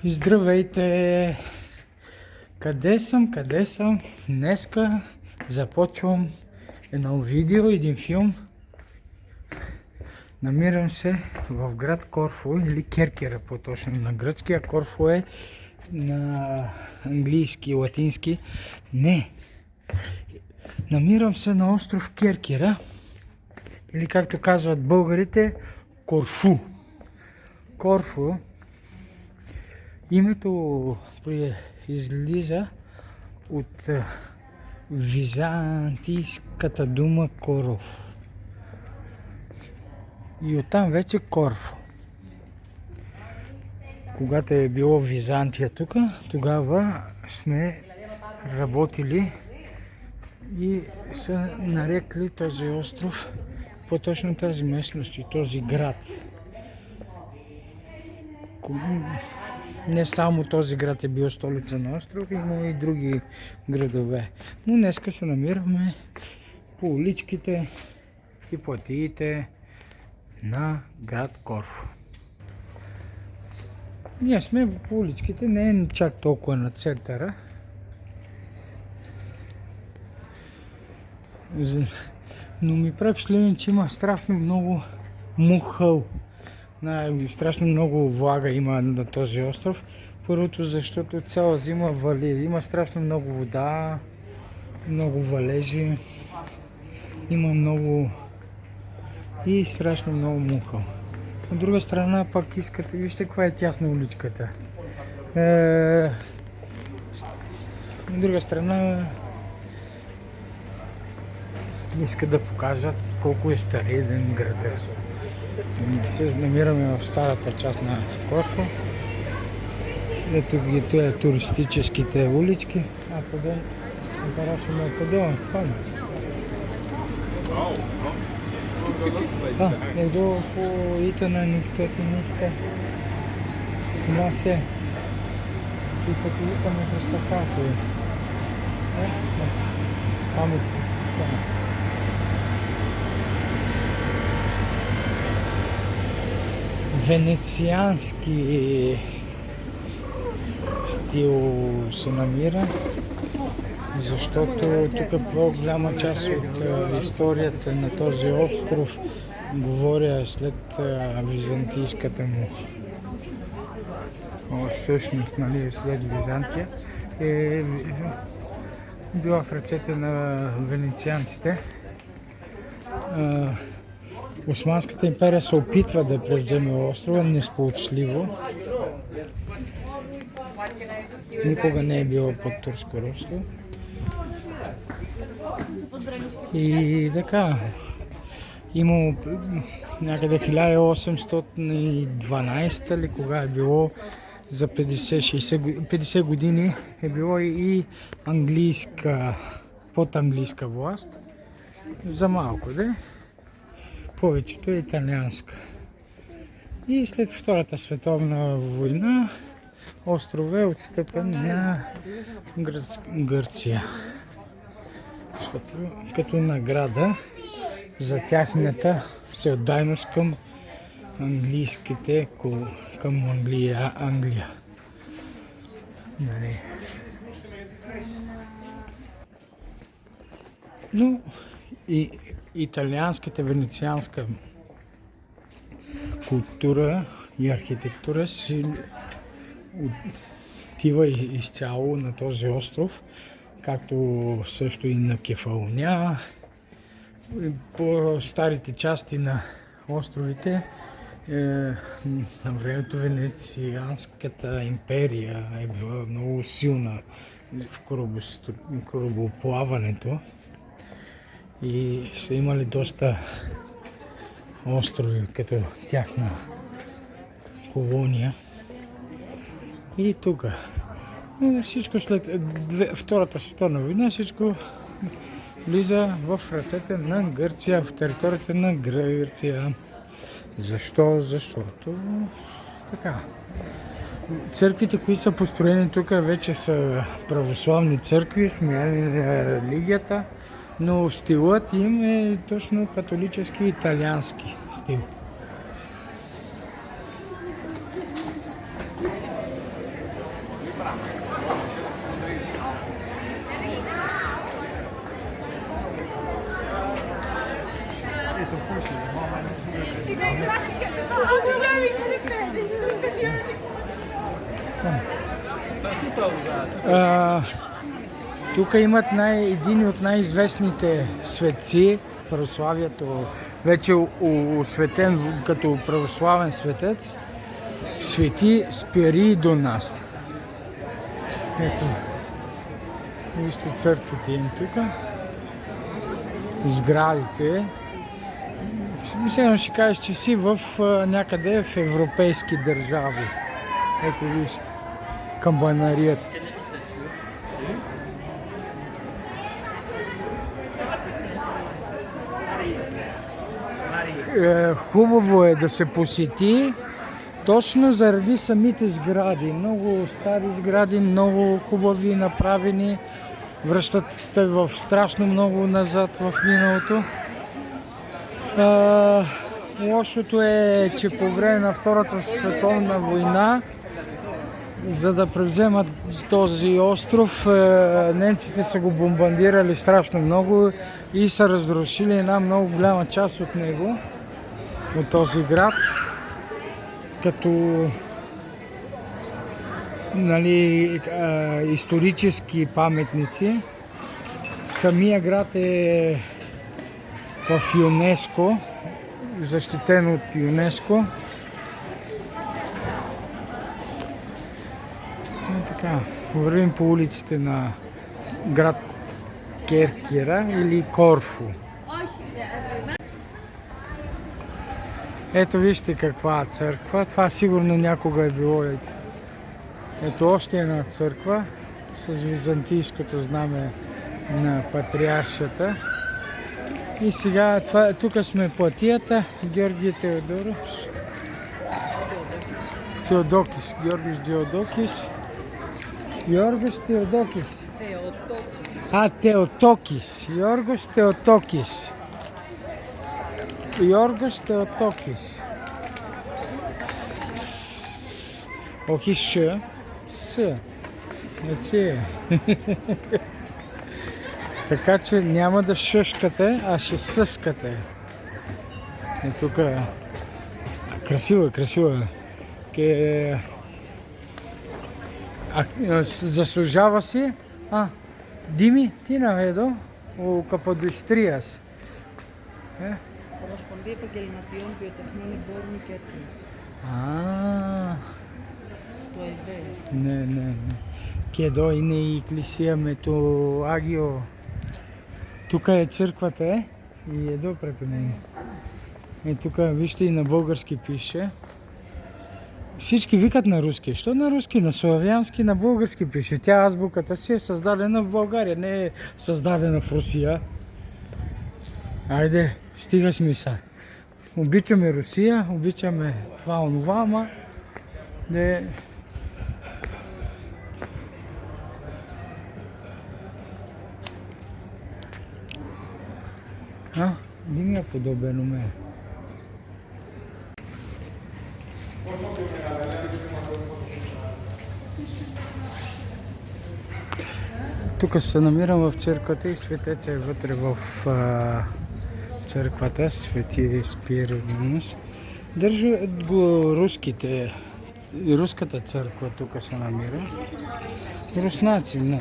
Здравейте! Къде съм? Днеска започвам едно видео, един филм. Намирам се в град Корфу или Керкера по-точно на гръцки, а Корфу е на английски, латински. Не! Намирам се на остров Керкера или както казват българите Корфу. Корфу. Името излиза от византийската дума Коров. И оттам вече Корфу. Когато е било Византия тук, тогава сме работили и са нарекли този остров, по-точно тази местност и този град. Не само този град е бил столица на остров, има и други градове. Но днеска се намираме по уличките и платиите на град Корфу. Ние сме по уличките, не е чак толкова на центъра. Но ми прави впечатление, че има страшно много мухъл. Страшно много влага има на този остров. Първото, защото цяла зима вали. Има страшно много вода, много валежи. Има много и страшно много мухъл. От друга страна пак искате, вижте каква е тясна уличката. От друга страна иска да покажат колко е старинен града. Ние се намираме в старата част на Корфу. Ето ги това туристическите улички. А подън, интересно подън, едно по итана никто. Това се и като итаме престъпако е. Там венециански стил се намира, защото тук по-голяма част от историята на този остров, говоря след византийската му същност, нали, след Византия, е била в ръцете на венецианците. Османската империя се опитва да превземе острова несполучливо. Никога не е било под турско робство. И така, имало някъде 1812 ли, кога е било, за 50 години е било и английска, под английска власт. За малко, да? Повечето е италианска. И след Втората световна война остров е отстъпен на Гърция. Защото като награда за тяхната всеотдайност към английските, към Англия. Нали. Но и италианската, венецианска култура и архитектура си отива изцяло на този остров, както също и на Кефалоня. По старите части на островите на времето Венецианската империя е била много силна в корабоплаването и са имали доста острови като тяхна колония. И тук всичко след Втората световна война, всичко влиза в ръцете на Гърция, в територията на Гърция. Защо? Защото така. Църквите, които са построени тук, вече са православни църкви, сменяли религията, но стилът им е точно католически италиански стил. се пуши. Тук имат един от най-известните светци, православието, вече осветен като православен светец, Свети Спиридонас. Ето, вижте църквите им тук, сградите. Мисля, ще кажеш, че си в някъде в европейски държави. Ето вижте, камбанарията. Хубаво е да се посети, точно заради самите сгради. Много стари сгради, много хубави, направени. Връщат в страшно много назад в миналото. Лошото е, че по време на Втората световна война, за да превземат този остров, немците са го бомбардирали страшно много и са разрушили една много голяма част от него, от този град, като исторически паметници. Самия град е в ЮНЕСКО, защитен от ЮНЕСКО. И така, вървим по улиците на град Керкера или Корфу. Ето вижте каква църква. Това сигурно някога е било. Ето още една църква с византийското знаме на патриаршата. И сега тук сме платията Георги Теодорос. Теодокис. Георгис Теодокис. Γιώργος Θεοτόκης. Θεοτόκης. Γιώργος Θεοτόκης. Γιώργος Θεοτόκης. Όχι σ. Σ. Έτσι е. Така че няма да шъшкате, а ще съскате. И тук красиво е. Заслужава си. Дими, ти наведо ο Καποδιστρίας. Ομοσπονδία Επαγγελματιών Βιοτεχνών Εμπόρων και Έρευνας. Το ΕΒΕ. Ναι. Και εδώ είναι η εκκλησία με το Άγιο. Тук е църквата, и едно πρέπει να είναι. Тук вижте и на български пише. Всички викат на руски. Що на руски? На славянски, на български пише. Тя азбуката си е създадена в България, не е създадена в Русия. Айде, стига смисъл. Обичаме Русия, обичаме това онова, ама не... Не ми е подобен у мен. Тук се намирам в църквата и светец е вътре в църквата, Свети Спиридонас. Държат го руските, руската църква тук се намира. Руснаци.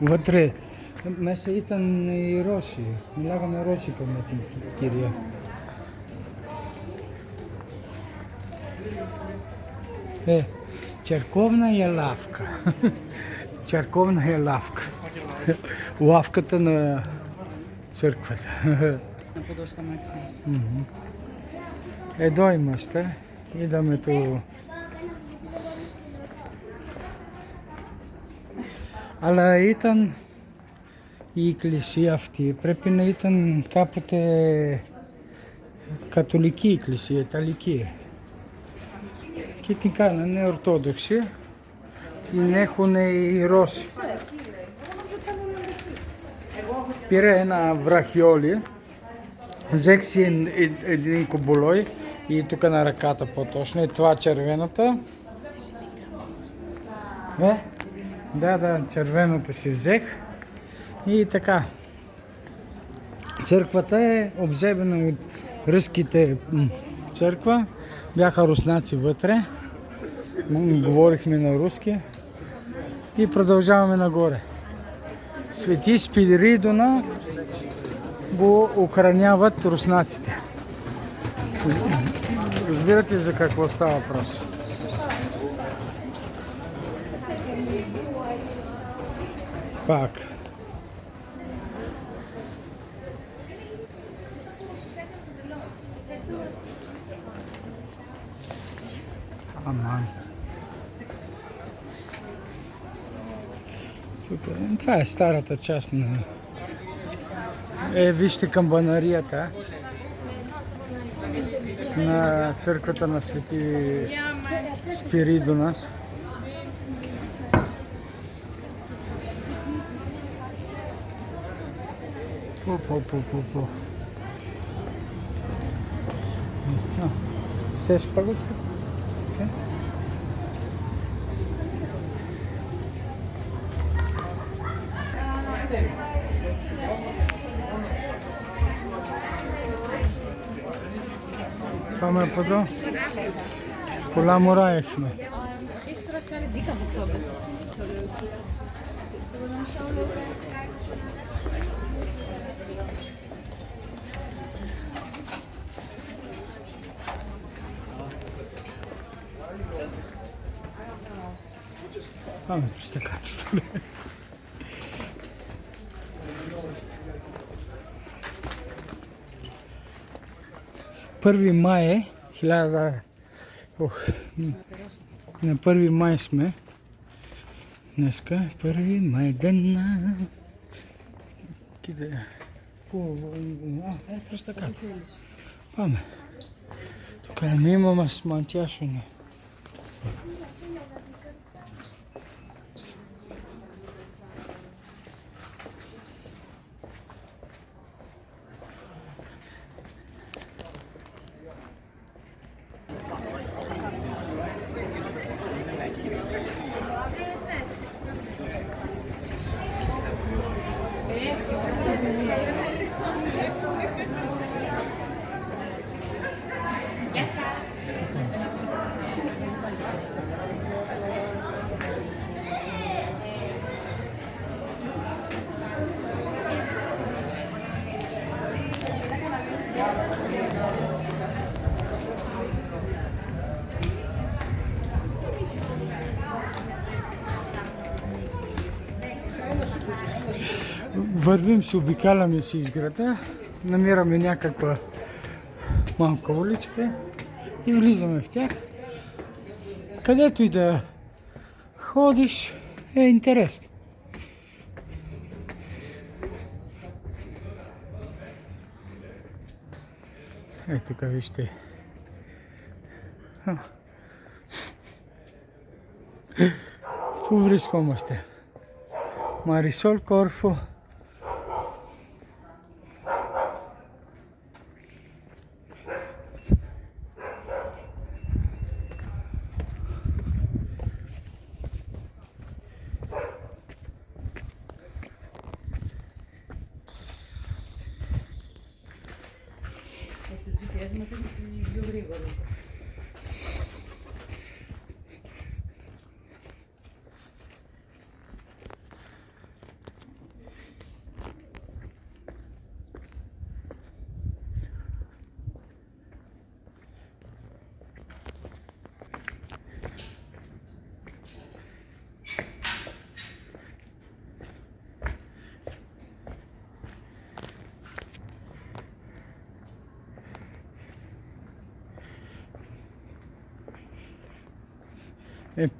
Вътре меса итан и роши. Лягаме роши към етим кирия. Църковна е лавка. Църковна е лавка. Лавката на църквата. На подошла Максимус. Едно имаща. Идаме ту. Αλλά ήταν η εκκλησία αυτή. Πρέπει να ήταν κάποτε καθολική εκκλησία, ιταλική. Και την κάνανε ορθόδοξη. Την έχουν οι Ρώσοι. Πήρε ένα βραχιόλι, взех един коболой и тук на ръката по-точно. И това червената. Да, червеното си взех. И така, Църквата е обзебена от руските църква. Бяха руснаци вътре. Говорихме на руски. И продължаваме нагоре. Свети Спиридона го охраняват руснаците. Разбирате за какво става въпрос? Пак. Аман. Това е старата част на... вижте камбанарията на църквата на Свети Спиридонас. По. Сеш пагот? Πάμε από εδώ. Πολλά μωρά έχουμε. Έχεις ρωτήσει αν δίκα μου πρόβλημα. Πάμε προς τα κάτω τώρα. Първи май е, 1000... на 1 май сме. Днеска 1 май ден на... Къде е? Просто така. Πάμε. Το κανονίμα μας μαντιάσουνε. Вървим се, обикаляме си из града, намираме някаква малка уличка и влизаме в тях. Където и да ходиш е интересно. Ето тук вижте. Πού βρισκόμαστε? Μαρισόλ Κόρφο. Το GPS μας είναι πιο γρήγορο.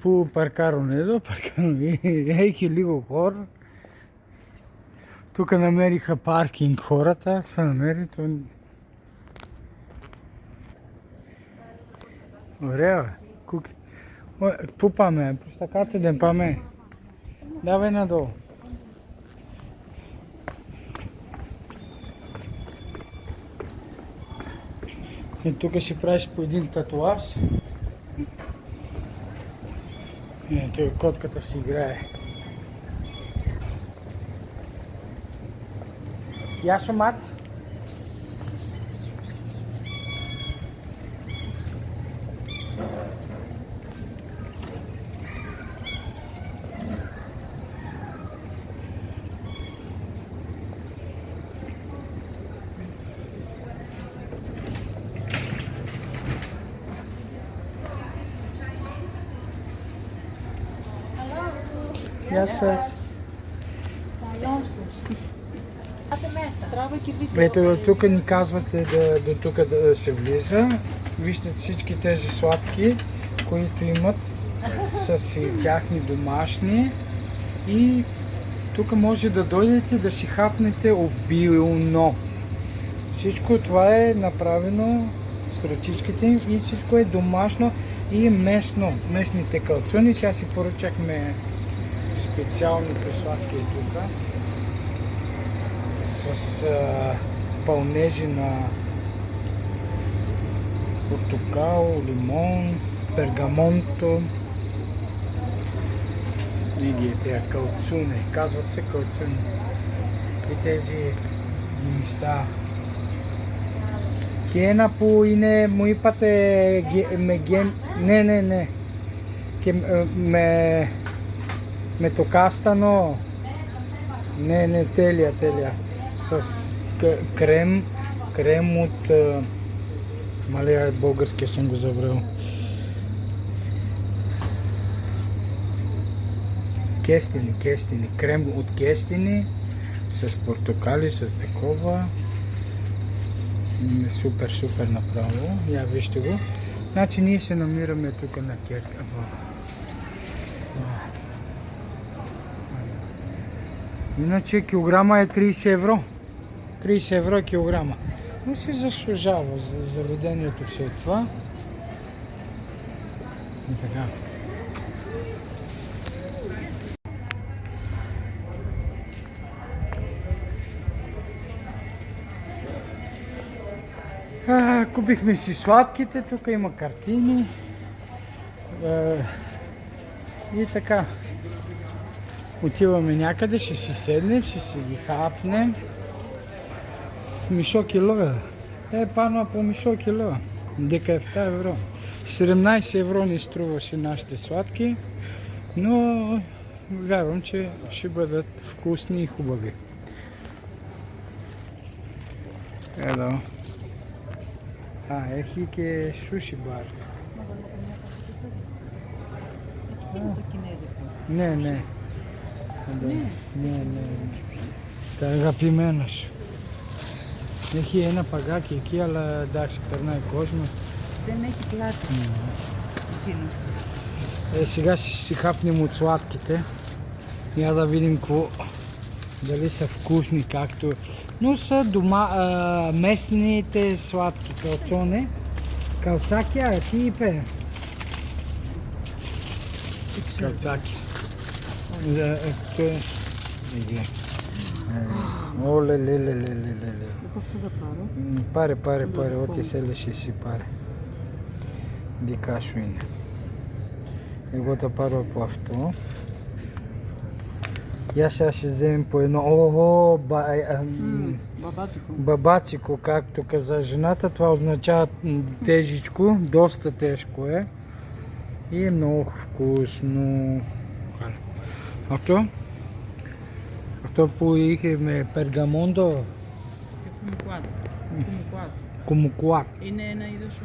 Πού παρκάρουν εδώ, παρκάρουν, έχει λίγο χώρο. Тук намериха паркинг хората, са намери то... Ωραία, κουκ. Πού πάμε, προς τα κάτω δεν πάμε. Давай надолу. И тук си правиш по един татуаж. Ето котката си играе. Яшо Мац? Γεια σας. Трябва ги вика. Ето, тук ни казвате до тук да се влиза. Вижте всички тези сладки, които имат, са си тяхни домашни. И тук може да дойдете да си хапнете обилно. Всичко това е направено с ръчичките им и всичко е домашно и местно. Местните калцуни. Сега си поръчахме специалните сладки тук. С пълнежи на портокал, лимон, пергамонто и ги е тези калцуни, казват се калцуни. И тези неща. Кена по ине му ипате не. Ме токастано. Не, телия. С крем от... Малия българския съм го забрал. Кестини. Крем от кестини с портокали, с такова. Супер направо. Я вижте го. Значи ние се намираме тук на Керка. Иначе килограма е 30 евро. 30 евро е килограма. Но си заслужава за заведението все това. И така. Купихме си сладките, тук има картини. И така. Отиваме някъде, ще си седнем, ще си ги хапнем. Мишо кило е. Пано по мишо кило. 17 евро. 17 евро ни струваше нашите сладки, но вярвам, че ще бъдат вкусни и хубави. Ето. Έχει και sushi bar. Ναι. Τα αγαπημένα σου. Έχει ένα παγάκι εκεί, αλλά εντάξει, περνάει κόσμος. Δεν έχει πλάτη. Εκείνο. Сега си хапнем от сладките. Я да видим какво, дали са вкусни, както... Но са местните сладки калцоне. Калцаки, ти ипе. Калцаки. Оле, леле. Какво да паро? Паре, оти селеше си паре. Ги кашуине. Εγώ θα πάρω από αυτό. Я сега ще вземем по едно. Бабачико, както каза жената. Това означава тежичко, доста тежко е. И е много вкусно. Αυτό που είχε περγαμόντο. Κουμουκουάτ. Είναι ένα είδος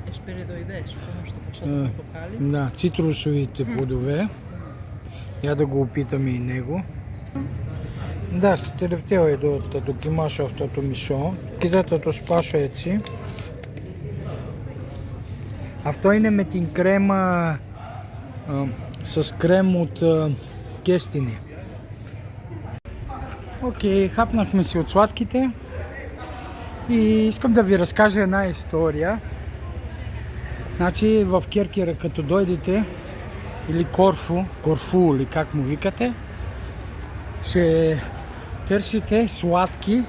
εσπεριδοειδές, όμως το ποσό του πορτοκάλι. Да, цитрусовите плодове. Я да го опитаме и него. Да, ще τελευταίο εδώ θα δοκιμάσω αυτό το μισό. Κοίτατε, το σπάσω έτσι. Αυτό είναι με την κρέμα, с крем от кестини. Окей, хапнахме си от сладките и искам да ви разкажа една история. Значи в Керкера, като дойдете, или Корфу, или как му викате, ще търсите сладки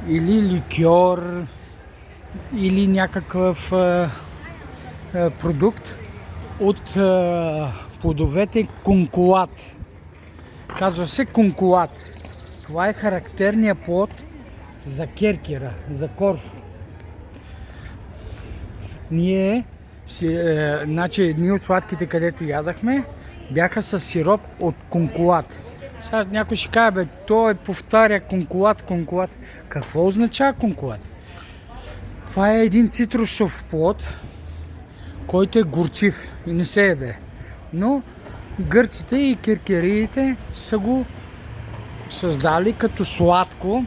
или ликьор, или някакъв продукт от плодовете кункулат. Казва се кункулат. Това е характерният плод за Керкера, за Корфу. Значи едни от сладките, където ядахме, бяха с сироп от кункулат. Сега някой ще каже, той повтаря кункулат. Какво означава кункулат? Това е един цитрусов плод, който е горчив и не се яде. Но Гърците и киркириите са го създали като сладко.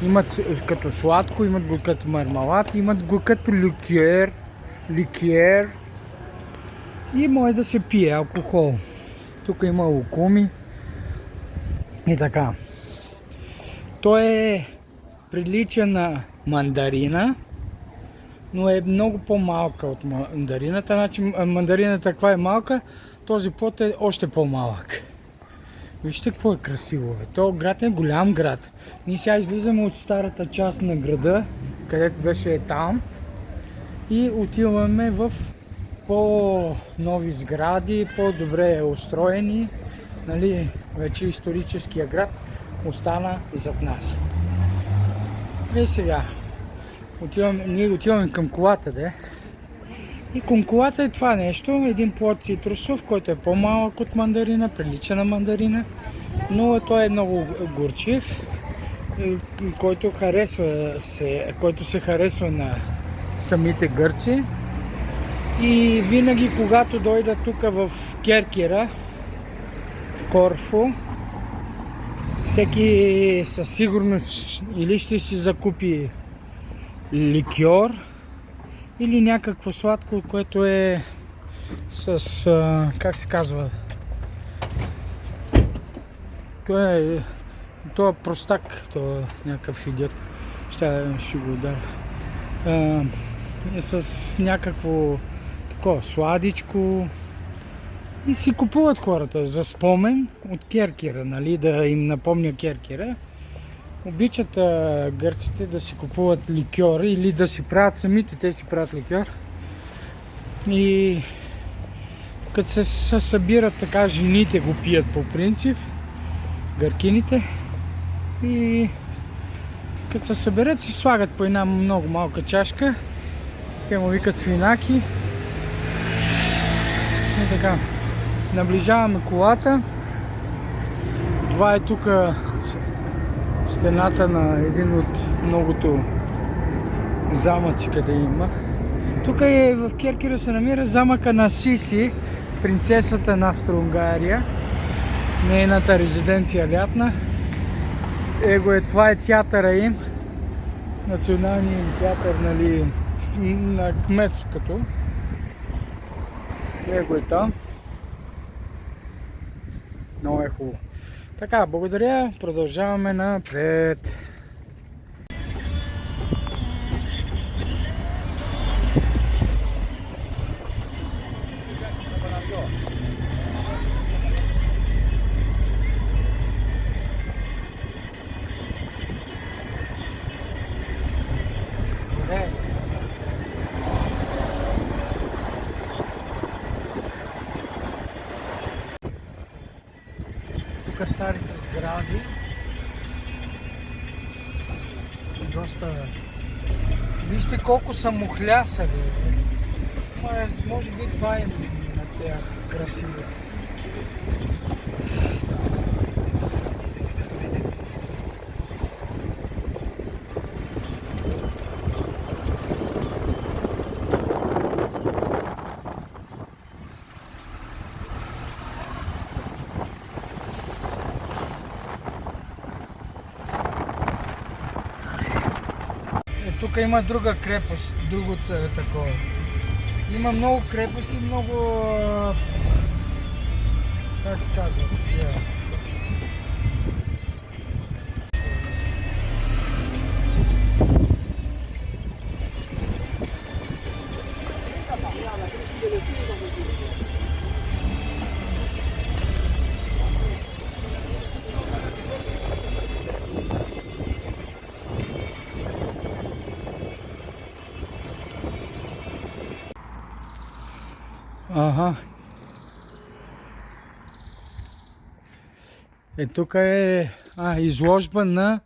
Имат като сладко, имат го като мармалад, имат го като ликер и може да се пие алкохол. Тук има лукуми и така. Той прилича на мандарина, но е много по-малка от мандарината. Значи мандарината каква е малка, този плод е още по-малък. Вижте какво е красиво, бе. То град е голям град. Ние сега излизаме от старата част на града, където беше там, и отиваме в по-нови сгради, по-добре устроени. Нали, вече историческия град остана зад нас. И сега, ние отиваме към колата, де. И към колата е това нещо, един плод цитрусов, който е по-малък от мандарина, прилича на мандарина, но той е много горчив, който се харесва на самите гърци. И винаги, когато дойда тук в Керкира, в Корфу, всеки със сигурност или ще си закупи ликьор, или някакво сладко, което е с, как се казва, това е простак, това е някакъв идиот, ще го ударя, е с някакво такова сладичко и си купуват хората за спомен от Керкира, нали, да им напомня Керкира. Обичат гърците да си купуват ликьор или да си правят самите, те си правят ликьор. И като се събират така, жените го пият по принцип, гъркините. И като се съберат, си слагат по една много малка чашка. Те му викат свинаки. И така, наближаваме колата. Това е тук стената на един от многото замъци, къде има. Тук в Керкира се намира замъка на Сиси, принцесата на Австро-Унгария, нейната резиденция лятна. Това е театъра им, националният им театър, нали, на кметството. Е там. Много е хубаво. Така, благодаря. Продължаваме напред. Тук старите сгради. Доста... Вижте колко са мухлясали. Може би това е на тези красиви. Тук има друга крепост, друго такова. Има много крепости, много... как се казва? Ага. Тук е изложба на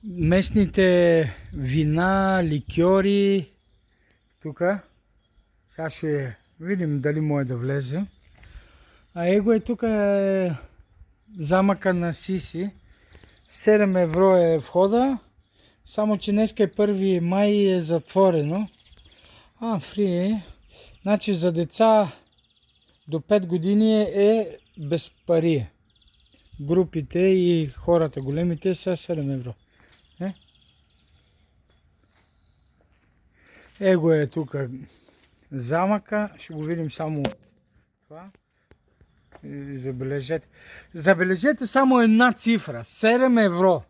местните вина, ликьори. Тук. Сега ще видим дали може да влезе. Тук е замъка на Сиси. 7 евро е входа. Само че днеска е 1 май и е затворено. Фри е. Значи за деца до 5 години е без пари. Групите и хората големите са 7 евро. Его е тук замъка, ще го видим само от това. И забележете. Забележете само една цифра, 7 евро.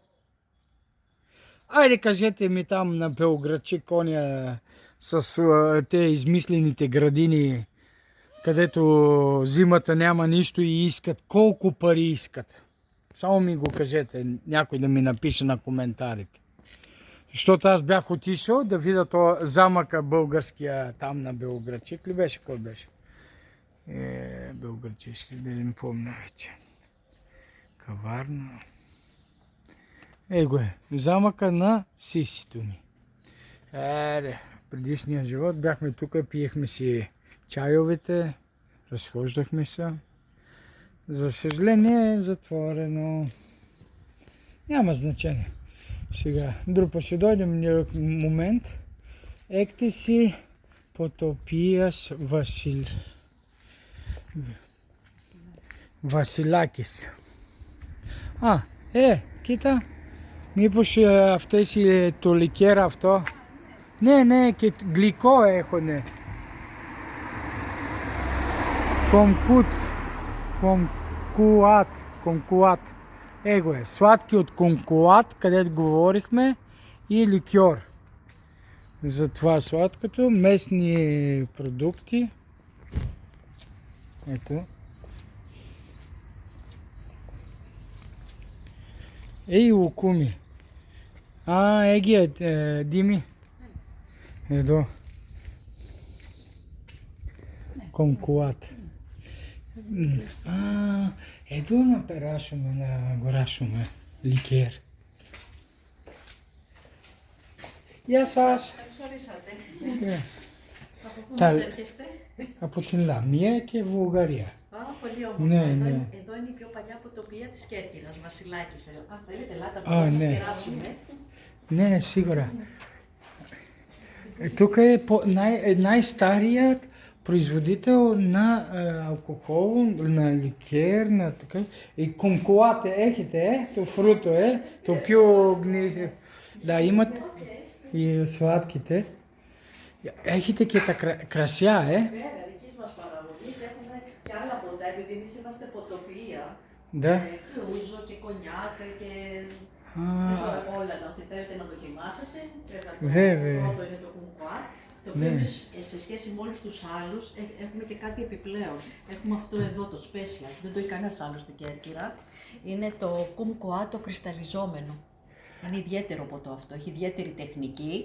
Айде кажете ми там на Белградчик, коня с те измислените градини, където зимата няма нищо и искат. Колко пари искат? Само ми го кажете, някой да ми напише на коментарите. Защото аз бях отишъл да видя това замъка българския там на Белградчик. Ли беше? Кой беше? Белградчик, да не помня вече. Каварна. Его е, замъка на сисито ми. Предишния живот бяхме тук, пиехме си чайовете, разхождахме се. За съжаление е затворено. Няма значение. Сега, друг ще дойдем момент. Екте си Потопияс Василакис. Кита. Мипош αυτή си το λικέρ αυτό. Ναι, και γλυκό έχουνε. Комкуат. Его е. Сладки от комкуат, където говорихме, и ликьор. За това сладкото. Местни продукти. Ето. Лукуми. Еги Дими. Едо. Комкуат. Ето наперашваме, нагорашваме ликер. Γεια σας. Από την Λαμία και Βουλγαρία. Πολύ όμορφα. Ναι. Εδώ είναι η πιο παλιά ποτοπία της Κέρκυρας, Βασιλάκης. Αν θέλετε, ελάτε να σας κεράσουμε. Ναι, σίγουρα. Тук е най-старият производител на алкохол, на ликер, на така. И комкуат έχετε, το φρούτο, το πιο γνήσιο. Да, имат и сладките. Έχετε και τα κρασιά, Βέβαια, δικής μας παραγωγής έχουμε και άλλα ποτά, επειδή εμείς είμαστε ποτοπία. Да. Και ούζο και κονιάκ και όλα να θέλετε να δοκιμάσετε. Βέβαια. Το πρώτο είναι το κουμκουάτ, το οποίο εμείς σε σχέση με όλους τους άλλους έχουμε και κάτι επιπλέον. Έχουμε αυτό εδώ το special, δεν το έχει κανένας άλλος στην Κέρκυρα. Είναι το κουμκουάτ το κρυσταλλιζόμενο. Είναι ιδιαίτερο ποτό αυτό, έχει ιδιαίτερη τεχνική.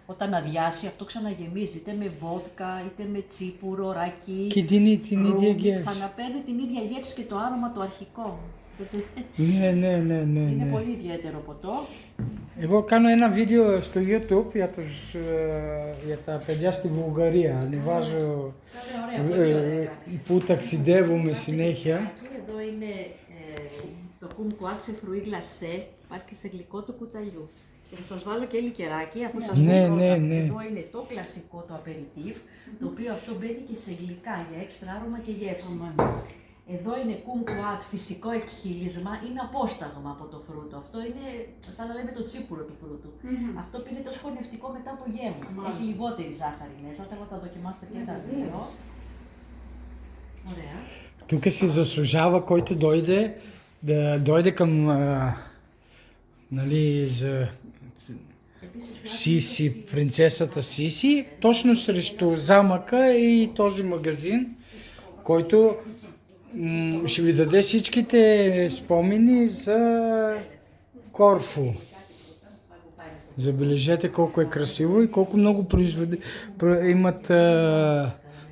Όταν αδειάσει, αυτό ξαναγεμίζει είτε με βότκα, είτε με τσίπουρο, ράκι, Και την ίδια γεύση. ξαναπαίρνει την ίδια γεύση και το άρωμα το αρχικό. Ναι. Είναι πολύ ιδιαίτερο ποτό. Εγώ κάνω ένα βίντεο στο YouTube για τα παιδιά στη Βουλγαρία. Ανεβάζω που ταξιδεύουμε συνέχεια. Εδώ είναι το κουμκουάτ σε φρουί γλασέ, υπάρχει και σε γλυκό του κουταλιού. Και θα σας βάλω και λικεράκι, αφού σας πω πρώτα. Εδώ είναι το κλασικό, το απεριτίφ, το οποίο αυτό μπαίνει και σε γλυκά για έξτρα άρωμα και γεύση. Εδώ είναι κουμκουάτ, φυσικό εκχύλισμα, είναι απόσταγμα από το φρούτο. Αυτό είναι σαν να λέμε το τσίπουρο του φρούτου. Αυτό πίνεται ως χωνευτικό μετά από γεύμα. Έχει λιγότερη ζάχαρη μέσα, θέλω να τα δοκιμάσετε και τα δύο. Ωραία. Тук си заслужава, който дойде, да дойде към за Сиси, принцесата Сиси, точно срещу замъка и този магазин, който ще ви даде всичките спомени за Корфу. Забележете колко е красиво и колко много имат.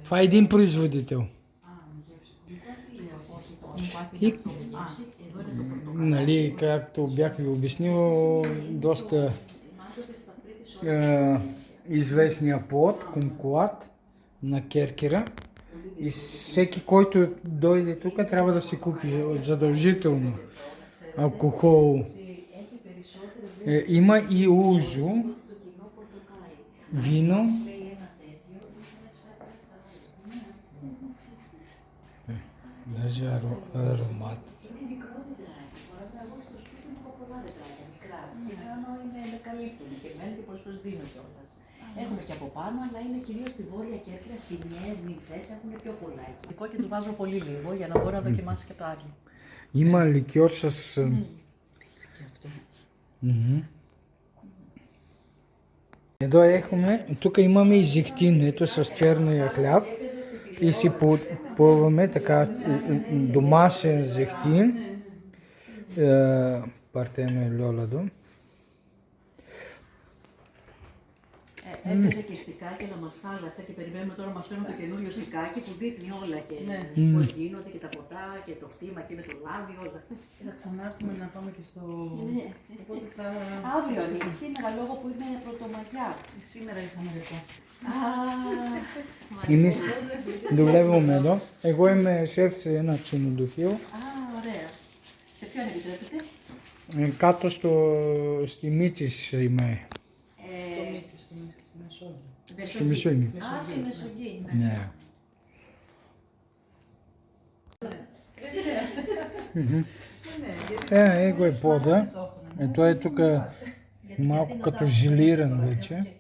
Това е един производител. И, нали, както бях ви обяснил, доста известния плод, комкуат на Керкера. И всеки, който дойде тук, трябва да си купи задължително алкохол. Има и узо, вино. Даже аромат. Και πάνω είναι καλύπτουν και μένουν και πολλές φορές δίνουν κιόλας. Έχουμε και από πάνω, αλλά είναι κυρίως στη Βόρεια Κέρκυρα, σημειές, νυμφές, έχουν πιο πολλά εκεί. Και του βάζω πολύ λίγο για να μπορώ να δοκιμάσει και το άλλο. Има ликьор с... Και αυτό. Εδώ έχουμε, тук имаме и зехтин, ето с черния хляб и си пълваме така домашен зехтин, партено и льолαδο. Έπαιζε και στικάκι, αλλά μας χάλασε και περιμένουμε τώρα να μας φέρουν το καινούριο στικάκι που δείχνει όλα και πώς γίνονται και τα ποτά και το χτήμα και με το λάδι, όλα. Θα ξανάρθουμε να πάμε και στο... Οπότε θα... Αύριο είναι, σήμερα λόγω που είναι πρωτομαγιά. Σήμερα είχαμε ρεπό. Εμείς δουλεύουμε εδώ. Εγώ είμαι σεφ σε ένα ξενοδοχείο. Ωραία. Σε ποιον επιτρέπετε? Κάτω στη Μίτσης είμαι. Στο Μίτσι, στη Μεσόγειο. Στη Μεσόγειο. Στη Μεσογείο, Ναι. Εγώ е пода. Ето е тук малко като жилиран вече.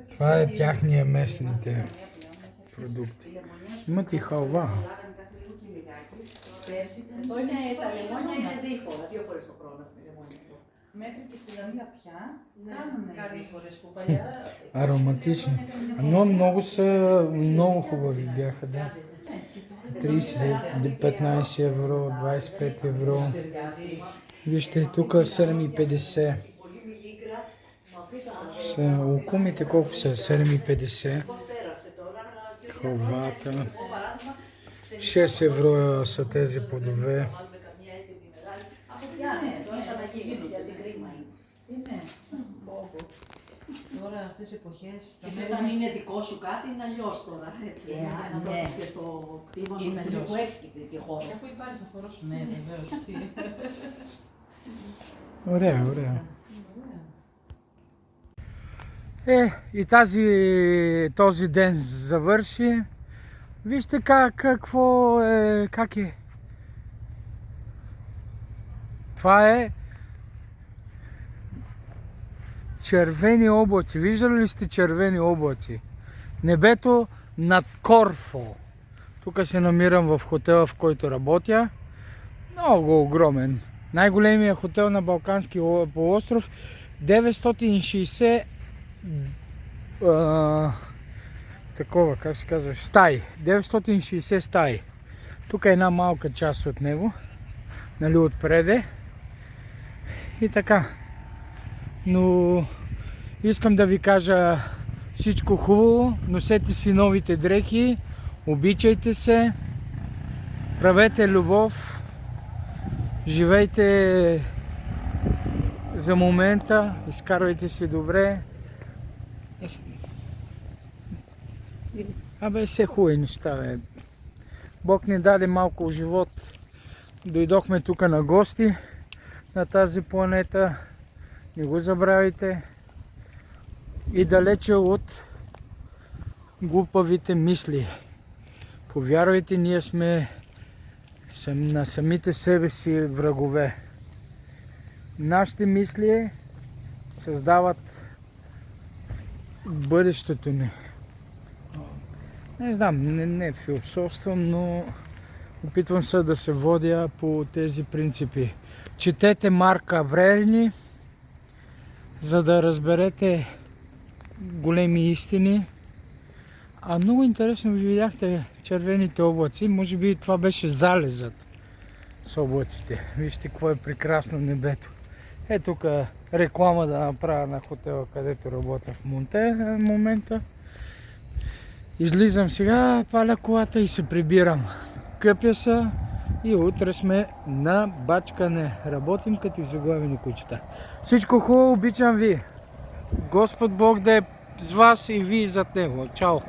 Това е тяхния местните продукти. Имат и халва. Εδώ είναι τα λεμόνια, είναι δίφορα, 2 φορές το χρόνο τα λεμόνια. Μέχρι και στη Λαμία πια κάνουμε κάτι φορές που παλιά... Ароматични. Но много хубави бяха, да. 30, 15 евро, 25 евро. Вижте, тук 7,50. Лукумите колко са? 7,50. Халвата. 6 евро са тези плодове. Τώρα αυτές οι εποχές... Και όταν είναι δικό σου κάτι είναι αλλιώς τώρα, έτσι. Να το έχεις και στο κτήμα σου που έχεις και χώρο. Αφού υπάρχει ο χώρος σου, ναι, βεβαίως. Ωραία, ωραία. И този ден завърши. Вижте как е. Това е червени облаци. Виждали ли сте червени облаци? Небето над Корфу. Тук се намирам в хотела, в който работя. Много огромен. Най-големият хотел на Балкански полуостров. 960 такова, как се казва, стаи. 960 стаи. Тук е една малка част от него. Нали, отпреде. И така. Но искам да ви кажа всичко хубаво. Носете си новите дрехи. Обичайте се. Правете любов. Живейте за момента. Изкарвайте се добре. Абе, все хубави неща, бе. Бог ни даде малко живот. Дойдохме тук на гости на тази планета. Не го забравяйте. И далече от глупавите мисли. Повярвайте, ние сме на самите себе си врагове. Нашите мисли създават бъдещето ни. Не знам, не философствам, но опитвам се да се водя по тези принципи. Четете Марк Аврелий, за да разберете големи истини. А много интересно видяхте червените облаци. Може би това беше залезът с облаците. Вижте какво е прекрасно небето. Е тук реклама да направя на хотела, където работя в момента. Излизам сега, паля колата и се прибирам. Къпя се и утре сме на бачкане. Работим като изоглавени кучета. Всичко хубаво, обичам ви. Господ Бог да е с вас и вие зад него. Чао!